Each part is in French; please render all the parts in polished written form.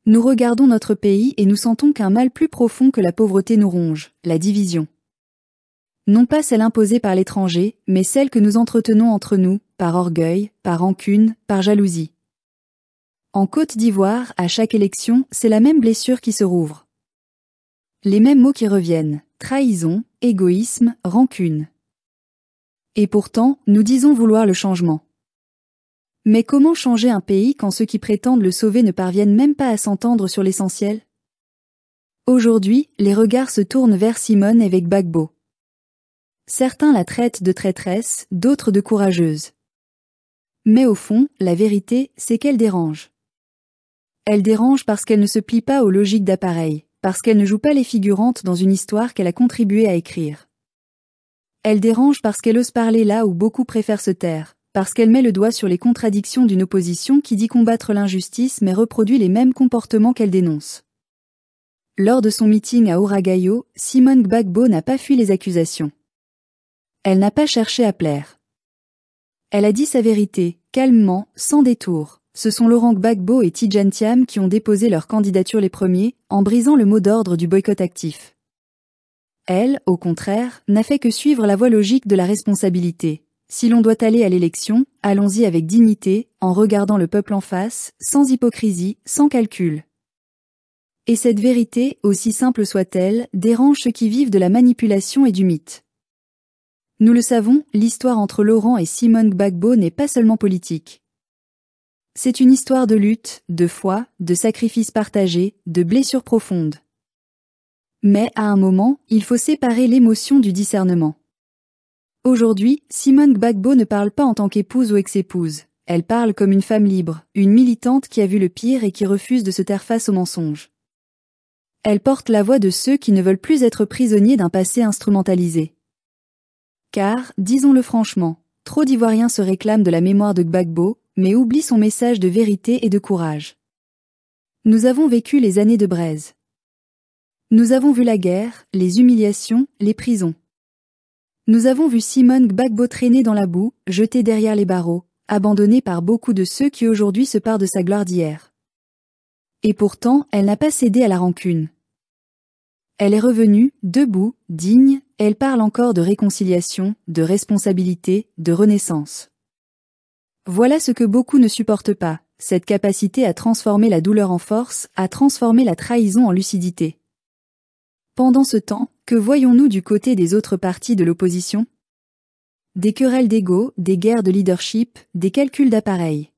Nous regardons notre pays et nous sentons qu'un mal plus profond que la pauvreté nous ronge, la division. Non pas celle imposée par l'étranger, mais celle que nous entretenons entre nous, par orgueil, par rancune, par jalousie. En Côte d'Ivoire, à chaque élection, c'est la même blessure qui se rouvre. Les mêmes mots qui reviennent, trahison, égoïsme, rancune. Et pourtant, nous disons vouloir le changement. Mais comment changer un pays quand ceux qui prétendent le sauver ne parviennent même pas à s'entendre sur l'essentiel? Aujourd'hui, les regards se tournent vers Simone avec Gbagbo. Certains la traitent de traîtresse, d'autres de courageuse. Mais au fond, la vérité, c'est qu'elle dérange. Elle dérange parce qu'elle ne se plie pas aux logiques d'appareil, parce qu'elle ne joue pas les figurantes dans une histoire qu'elle a contribué à écrire. Elle dérange parce qu'elle ose parler là où beaucoup préfèrent se taire, parce qu'elle met le doigt sur les contradictions d'une opposition qui dit combattre l'injustice mais reproduit les mêmes comportements qu'elle dénonce. Lors de son meeting à Ouagadougou, Simone Gbagbo n'a pas fui les accusations. Elle n'a pas cherché à plaire. Elle a dit sa vérité, calmement, sans détour. Ce sont Laurent Gbagbo et Tidjane Thiam qui ont déposé leur candidature les premiers, en brisant le mot d'ordre du boycott actif. Elle, au contraire, n'a fait que suivre la voie logique de la responsabilité. Si l'on doit aller à l'élection, allons-y avec dignité, en regardant le peuple en face, sans hypocrisie, sans calcul. Et cette vérité, aussi simple soit-elle, dérange ceux qui vivent de la manipulation et du mythe. Nous le savons, l'histoire entre Laurent et Simone Gbagbo n'est pas seulement politique. C'est une histoire de lutte, de foi, de sacrifices partagés, de blessures profondes. Mais à un moment, il faut séparer l'émotion du discernement. Aujourd'hui, Simone Gbagbo ne parle pas en tant qu'épouse ou ex-épouse. Elle parle comme une femme libre, une militante qui a vu le pire et qui refuse de se taire face aux mensonges. Elle porte la voix de ceux qui ne veulent plus être prisonniers d'un passé instrumentalisé. Car, disons-le franchement, trop d'Ivoiriens se réclament de la mémoire de Gbagbo, mais oublient son message de vérité et de courage. Nous avons vécu les années de braise. Nous avons vu la guerre, les humiliations, les prisons. Nous avons vu Simone Gbagbo traîner dans la boue, jetée derrière les barreaux, abandonnée par beaucoup de ceux qui aujourd'hui se parent de sa gloire d'hier. Et pourtant, elle n'a pas cédé à la rancune. Elle est revenue, debout, digne, elle parle encore de réconciliation, de responsabilité, de renaissance. Voilà ce que beaucoup ne supportent pas, cette capacité à transformer la douleur en force, à transformer la trahison en lucidité. Pendant ce temps, que voyons-nous du côté des autres partis de l'opposition? Des querelles d'ego, des guerres de leadership, des calculs d'appareil.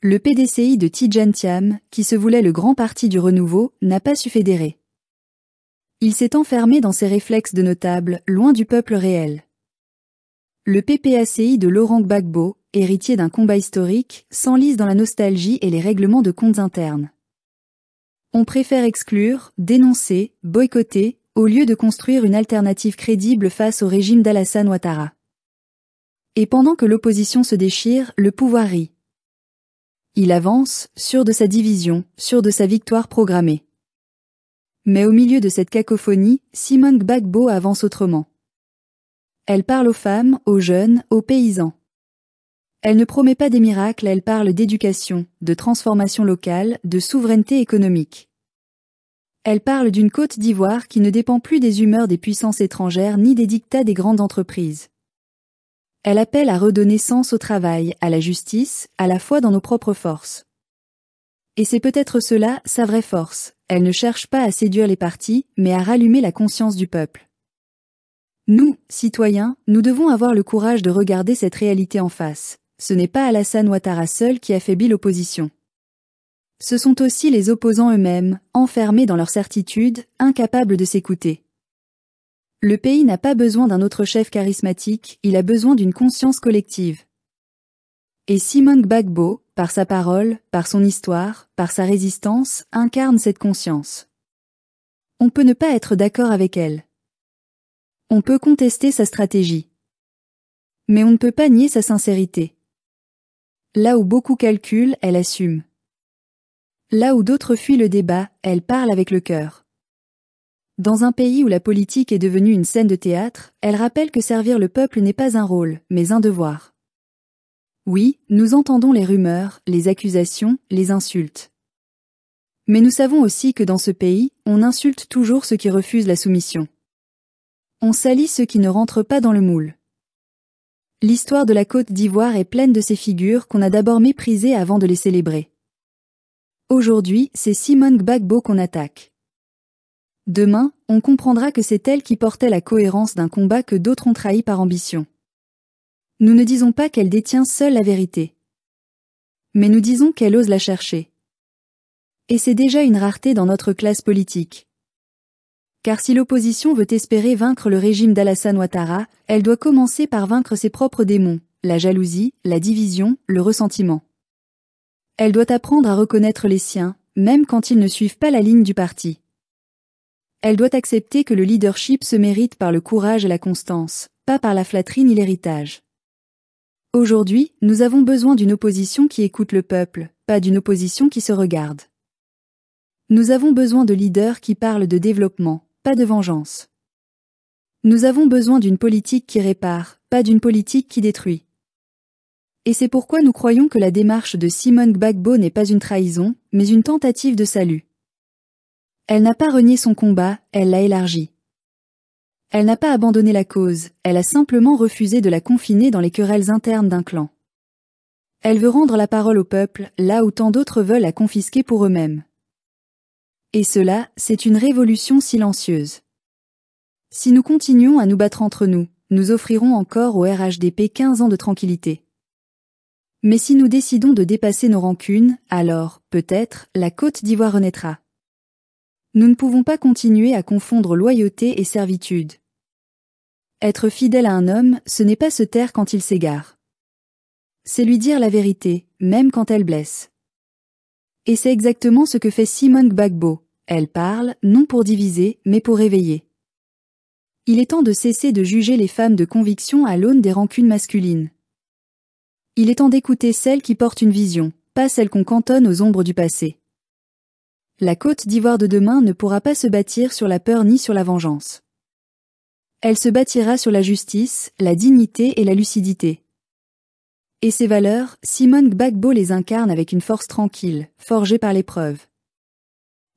Le PDCI de Tidjane Thiam, qui se voulait le grand parti du renouveau, n'a pas su fédérer. Il s'est enfermé dans ses réflexes de notable, loin du peuple réel. Le PPACI de Laurent Gbagbo, héritier d'un combat historique, s'enlise dans la nostalgie et les règlements de comptes internes. On préfère exclure, dénoncer, boycotter, au lieu de construire une alternative crédible face au régime d'Alassane Ouattara. Et pendant que l'opposition se déchire, le pouvoir rit. Il avance, sûr de sa division, sûr de sa victoire programmée. Mais au milieu de cette cacophonie, Simone Gbagbo avance autrement. Elle parle aux femmes, aux jeunes, aux paysans. Elle ne promet pas des miracles, elle parle d'éducation, de transformation locale, de souveraineté économique. Elle parle d'une Côte d'Ivoire qui ne dépend plus des humeurs des puissances étrangères ni des dictats des grandes entreprises. Elle appelle à redonner sens au travail, à la justice, à la foi dans nos propres forces. Et c'est peut-être cela, sa vraie force. Elle ne cherche pas à séduire les partis, mais à rallumer la conscience du peuple. Nous, citoyens, nous devons avoir le courage de regarder cette réalité en face. Ce n'est pas Alassane Ouattara seul qui affaiblit l'opposition. Ce sont aussi les opposants eux-mêmes, enfermés dans leurs certitudes, incapables de s'écouter. Le pays n'a pas besoin d'un autre chef charismatique, il a besoin d'une conscience collective. Et Simone Gbagbo, par sa parole, par son histoire, par sa résistance, incarne cette conscience. On peut ne pas être d'accord avec elle. On peut contester sa stratégie. Mais on ne peut pas nier sa sincérité. Là où beaucoup calculent, elle assume. Là où d'autres fuient le débat, elle parle avec le cœur. Dans un pays où la politique est devenue une scène de théâtre, elle rappelle que servir le peuple n'est pas un rôle, mais un devoir. Oui, nous entendons les rumeurs, les accusations, les insultes. Mais nous savons aussi que dans ce pays, on insulte toujours ceux qui refusent la soumission. On salit ceux qui ne rentrent pas dans le moule. L'histoire de la Côte d'Ivoire est pleine de ces figures qu'on a d'abord méprisées avant de les célébrer. Aujourd'hui, c'est Simone Gbagbo qu'on attaque. Demain, on comprendra que c'est elle qui portait la cohérence d'un combat que d'autres ont trahi par ambition. Nous ne disons pas qu'elle détient seule la vérité. Mais nous disons qu'elle ose la chercher. Et c'est déjà une rareté dans notre classe politique. Car si l'opposition veut espérer vaincre le régime d'Alassane Ouattara, elle doit commencer par vaincre ses propres démons, la jalousie, la division, le ressentiment. Elle doit apprendre à reconnaître les siens, même quand ils ne suivent pas la ligne du parti. Elle doit accepter que le leadership se mérite par le courage et la constance, pas par la flatterie ni l'héritage. Aujourd'hui, nous avons besoin d'une opposition qui écoute le peuple, pas d'une opposition qui se regarde. Nous avons besoin de leaders qui parlent de développement, pas de vengeance. Nous avons besoin d'une politique qui répare, pas d'une politique qui détruit. Et c'est pourquoi nous croyons que la démarche de Simone Gbagbo n'est pas une trahison, mais une tentative de salut. Elle n'a pas renié son combat, elle l'a élargi. Elle n'a pas abandonné la cause, elle a simplement refusé de la confiner dans les querelles internes d'un clan. Elle veut rendre la parole au peuple, là où tant d'autres veulent la confisquer pour eux-mêmes. Et cela, c'est une révolution silencieuse. Si nous continuons à nous battre entre nous, nous offrirons encore au RHDP 15 ans de tranquillité. Mais si nous décidons de dépasser nos rancunes, alors, peut-être, la Côte d'Ivoire renaîtra. Nous ne pouvons pas continuer à confondre loyauté et servitude. Être fidèle à un homme, ce n'est pas se taire quand il s'égare. C'est lui dire la vérité, même quand elle blesse. Et c'est exactement ce que fait Simone Gbagbo. Elle parle, non pour diviser, mais pour réveiller. Il est temps de cesser de juger les femmes de conviction à l'aune des rancunes masculines. Il est temps d'écouter celles qui portent une vision, pas celles qu'on cantonne aux ombres du passé. La Côte d'Ivoire de demain ne pourra pas se bâtir sur la peur ni sur la vengeance. Elle se bâtira sur la justice, la dignité et la lucidité. Et ces valeurs, Simone Gbagbo les incarne avec une force tranquille, forgée par l'épreuve.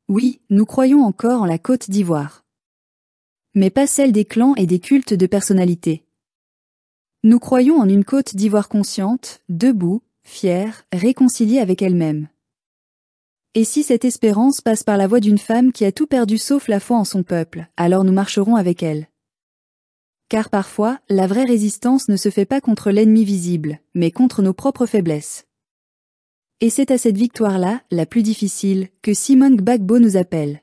Oui, nous croyons encore en la Côte d'Ivoire. Mais pas celle des clans et des cultes de personnalité. Nous croyons en une Côte d'Ivoire consciente, debout, fière, réconciliée avec elle-même. Et si cette espérance passe par la voix d'une femme qui a tout perdu sauf la foi en son peuple, alors nous marcherons avec elle. Car parfois, la vraie résistance ne se fait pas contre l'ennemi visible, mais contre nos propres faiblesses. Et c'est à cette victoire-là, la plus difficile, que Simone Gbagbo nous appelle.